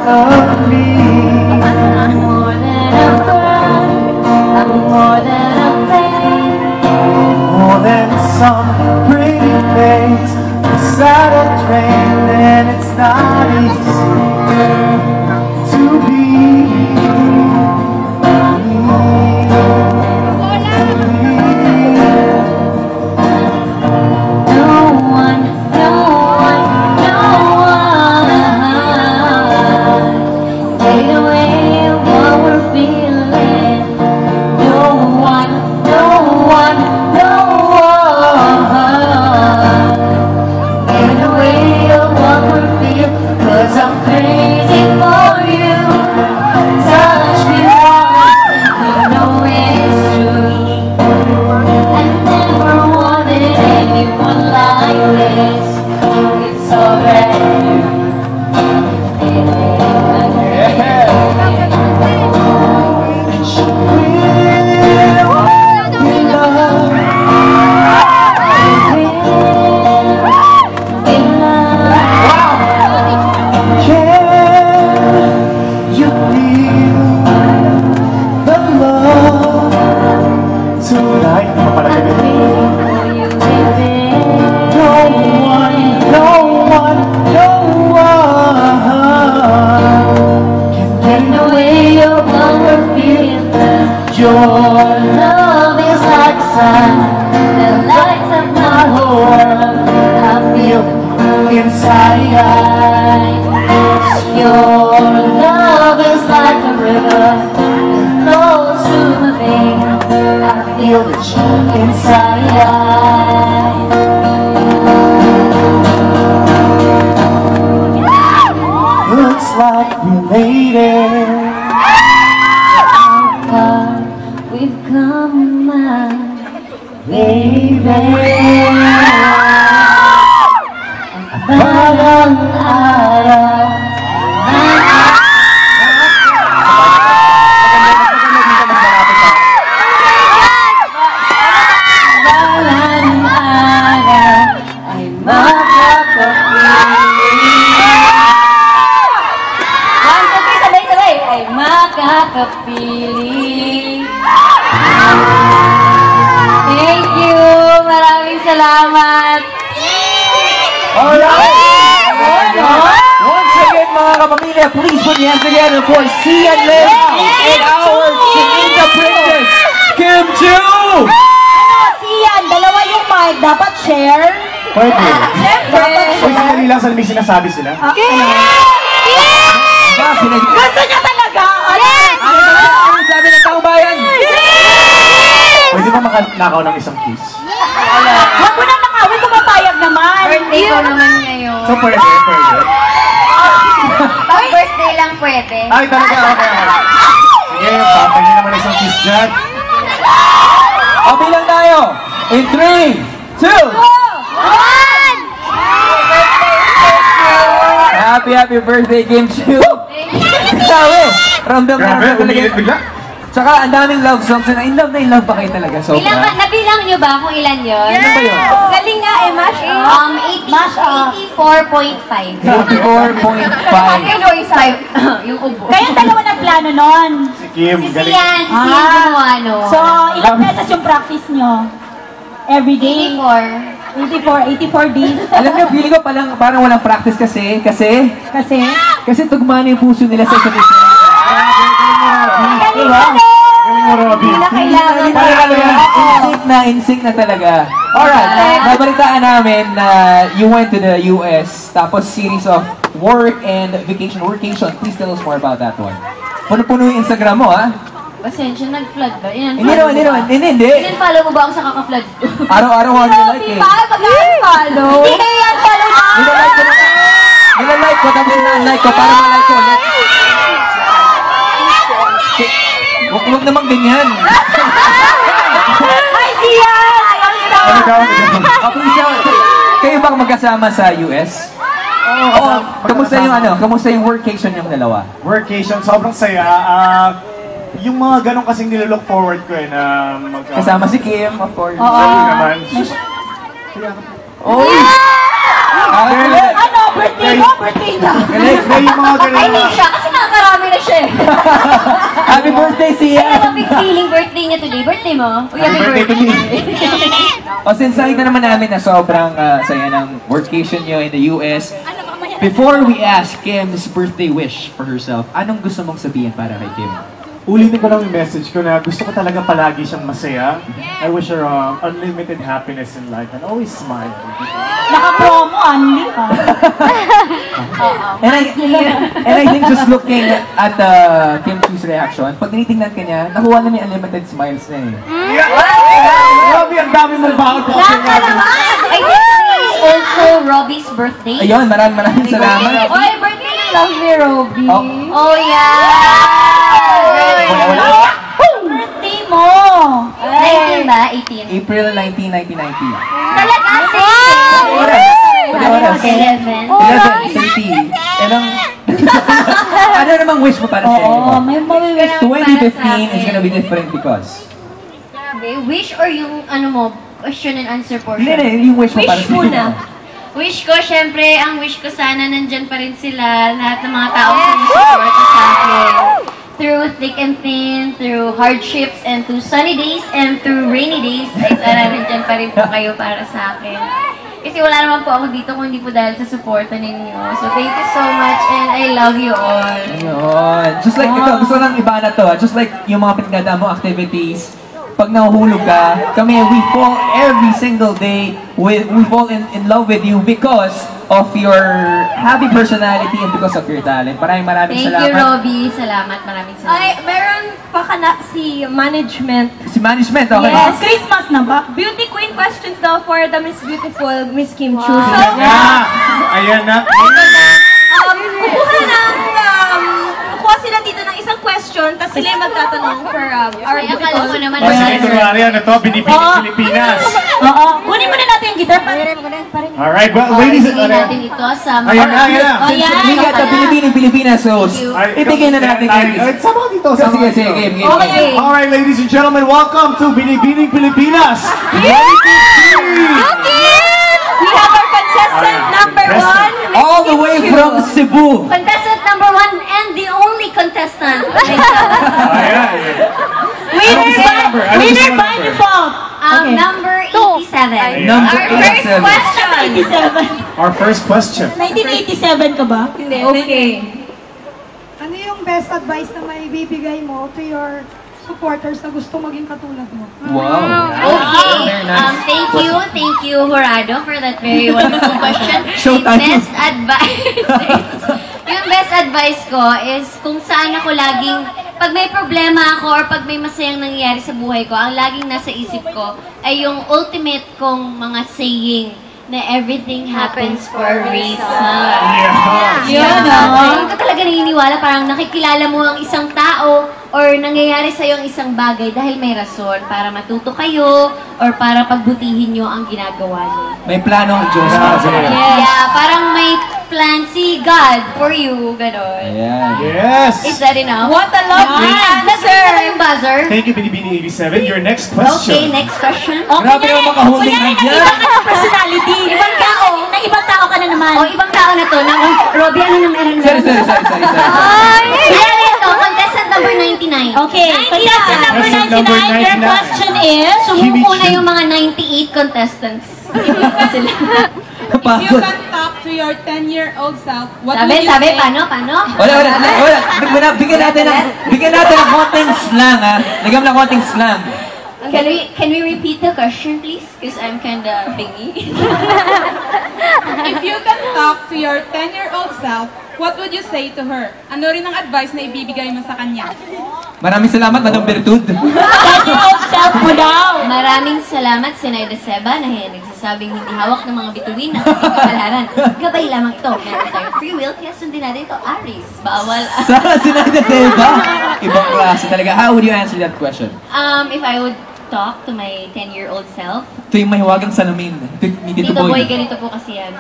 of me. I'm more than a friend, I'm more than a pain, More than some pretty face beside a train, and it's not easy to be your love is like the sun that lights up my whole world. I feel inside. Your love is like a river that flows through my veins. I feel the chill inside. Looks like we made it. We've come, my baby. Balang araw. Balang araw ay makakapili. One, two, three, sabay-sabay. Ay makakapili. Thank you! Maraming salamat! Alright! Once again mga kapamilya, please put your hands together for Sian Lim and our Chininda Princess, Kim Chu! Sian, dalawa yung mic. Dapat share? Pwede. Siyempre! Uy, sinali lang sa may sinasabi sila. Gusto niya talaga! Ano sabi ng taong bayan? Pwede ba makanakaw ng isang kiss? Huwag mo nang nakawin kung mapayag naman! Birthday ko naman ngayon. So pwede. Pag birthday lang pwede. Ay, talaga, okay. Sige, papay niyo naman isang kiss dyan. O, bilang tayo. In 3, 2, 1! Happy birthday, Kim Chu! Sabi, ramdam na talaga. Bigla. Tsaka ang daming love songs na in love pa kayo talaga. So, Nabilang nyo ba kung ilan yun? Ano ba yun? Galing nga eh, mash up! 84.5. 84.5. Yung ubo. Kayong dalawa ng plano nun. Si Kim, Si galing. Sian gumawa nun. So, ilang beses yung practice nyo? Every day? 84. 84 days. Alam niyo, feeling ko parang walang practice kasi tugma na yung puso nila sa isa't isa. Galing mo, Robby. Hindi na kailangan. In sync na talaga. Alright, nabalitaan namin na you went to the US, tapos series of work and vacation. Please tell us more about that one. Puno-puno yung Instagram mo, ha? Pasensya, nag-flood ba? Hindi naman. In-follow mo ba ako sa kaka-flood ko? Araw-araw ako nila-like eh. Mag-unfollow? Hindi kayo yan follow na. Nila-like ko, tapos na-unlike ko para ma-like ko ulit. Huwag namang ganyan. Hi, Sian! Please, kayo bang magkasama sa US? Oo. Kamusta yung workation yung dalawa? Workation, sobrang saya. Yung mga ganun kasing nililook forward ko eh na Kasama si Kim, of course. Sorry naman. Oy! Galing! Ano? Birthday mo? Birthday na. Galing! May yung mga Ay, ganun hindi na. siya. Kasi nakakarami na siya eh. Happy birthday, I Sia! have a big feeling birthday niya today. Birthday mo? Uy, happy Birthday to birthday. me. O, since nakita naman namin na sobrang saya ng workation nyo in the US, before we ask Kim's birthday wish for herself, anong gusto mong sabihin para kay Kim? Ulitin ko lang yung message ko na gusto ko talaga palagi siyang masaya. I wish her unlimited happiness in life and always smile. Naka-promo, Anli ha. And I think just looking at Kim Chu's reaction, pag tinitingnan ka niya, nakuha na niya unlimited smiles na eh. Grabe, ang dami mong bakit po. I think today is also Robbie's birthday. Ayun, maraming salamat. Oy, birthday na love ni Robbie. Oh. Oh, yeah! Wala. Birthday mo! 19 ba? 18. April 19, 1990. Talaga? Oras. Oras. 11. 11:30. Ano namang wish mo para sa iyo? may mawiwish 2015 is gonna be different because... Grabe, wish or yung ano mo, question and answer portion? Hindi, yung wish mo para Wish sa iyo. muna. Wish ko, syempre, ang wish ko sana nandyan pa rin sila, lahat ng mga tao sumusuporta sa akin. Through thick and thin, through hardships, and through sunny days, and through rainy days, ay sana nandyan pa rin po kayo para sa akin. Kasi wala naman po ako dito kung hindi po dahil sa suporta ninyo. So thank you so much, and I love you all. Ayun. Just like ito, gusto lang iba na to. Just like yung mga pinagdadaan mo activities, pag nahuhulog ka, kami, we fall every single day, we fall in love with you because of your happy personality and because of your talent. Maraming Thank salamat. you, Robbie. Salamat, maraming salamat. Ay, meron pa ka na si management. Si management, okay? Yes, Christmas na ba? Beauty queen questions daw for the Miss Beautiful, Miss Kim Chu. So, Ayan na. kukuha sila dito ng isang question, tapos sila yung magtatanong for our Ay, akala ko beautiful. naman. Kasi ito nga ano to, binibining Pilipinas. Oo, kunin mo na natin yung guitar para Alright, well, ladies and Ibigay natin ito sa mga... Ayan na, ayan na. Oh, yan. We got the Binibining Pilipinas host. Thank you. Ibigay na natin kayo. Sama ka dito, sama Sige, ka sige, dito. game. Okay. Alright, ladies and gentlemen, welcome to Binibining Pilipinas. We have our contestant number one, Miss All the Kim way Chu. from Cebu. Contestant number 1 and the only contestant. Ayan. Winner by default. Number 87. Number Our first 87. question. 87. Our first question. 1987 ka ba? Hindi, okay. Ano yung best advice na maibibigay mo to your supporters na gusto maging katulad mo? Wow. Okay. Very nice. Thank you, Horado, for that very wonderful question. Showtime. Best advice. Yung best advice ko is kung saan ako laging, pag may problema ako or pag may masayang nangyayari sa buhay ko, ang laging nasa isip ko ay yung ultimate kong mga saying na everything happens for a reason. Yun, Hindi ka talaga naniniwala, parang nakikilala mo ang isang tao or nangyayari sa'yo ang isang bagay dahil may rason para matuto kayo or para pagbutihin nyo ang ginagawa nyo. May plano ang Diyos para sa iyo. Yeah, parang may plan si God for you, gano'n. Ayan. Yes. Is that enough? What a lovely Answer answer! yung buzzer. Thank you, Binibining 87. Your next Okay, question. next question. Grabe naman makahuli Kunyari, ka dyan. nag-iba ka ng personality. Ibang tao. Nag-ibang tao ka na naman. O, ibang tao na to. Robbie, ano na meron Sorry. Yan ito, contestant number 99. Okay, contestant number Contestant number 99, your 99. question is... Sumuko na yung mga 98 contestants. Sila. If you can talk to your 10-year-old self, what would you Sabi, say? paano? Wala. Bigyan natin ng konting slang, ha? Lagyan mo ng konting slang. Can we repeat the question, please? Because I'm kinda bingy. If you can talk to your 10-year-old self, what would you say to her? Ano rin ang advice na ibibigay mo sa kanya? Maraming salamat, Madam Bertud. 10-year-old self mo daw. Maraming salamat, Sinayda Seba, na nagsasabing hindi hawak ng mga bituin na hindi kapalaran. Gabay lamang ito. Meron tayong free will, kaya sundin natin ito. Aris, bawal. Sana sinayda sa iba. Ibang klase talaga. How would you answer that question? If I would talk to my 10-year-old self, Ito yung mahiwagang salamin. Ni Tito Tito Boy, Boy. ganito po kasi yan.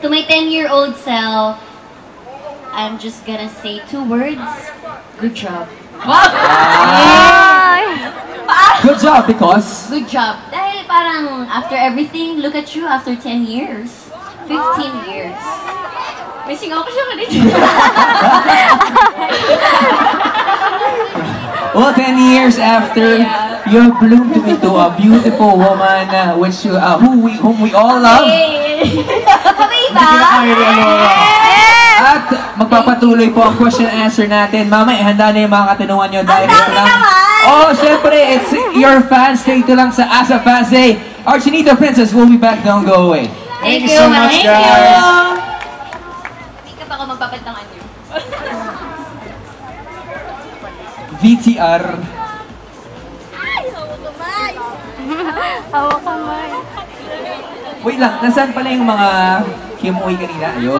To my 10-year-old self, I'm just gonna say 2 words. Good job. Good job, because... Good job. Dahil parang after everything, look at you after 10 years. 15 years. May singaw ko siya kanina. Well, 10 years after, you have bloomed into a beautiful woman, whom we all love. Okay ba? At magpapatuloy po ang question and answer natin. Mama, handa na yung mga katanungan nyo dahil ito lang. Oh, syempre, it's your fans. Stay ito lang sa Asa Fans Day. Our Chinita Princess will be back. Don't go away. Thank you so much, guys. Hindi ka pa ako magpapantangan niyo. VTR. Hawak kamay. Wait lang, nasaan pala yung mga Kim Uy kanina? Ayun.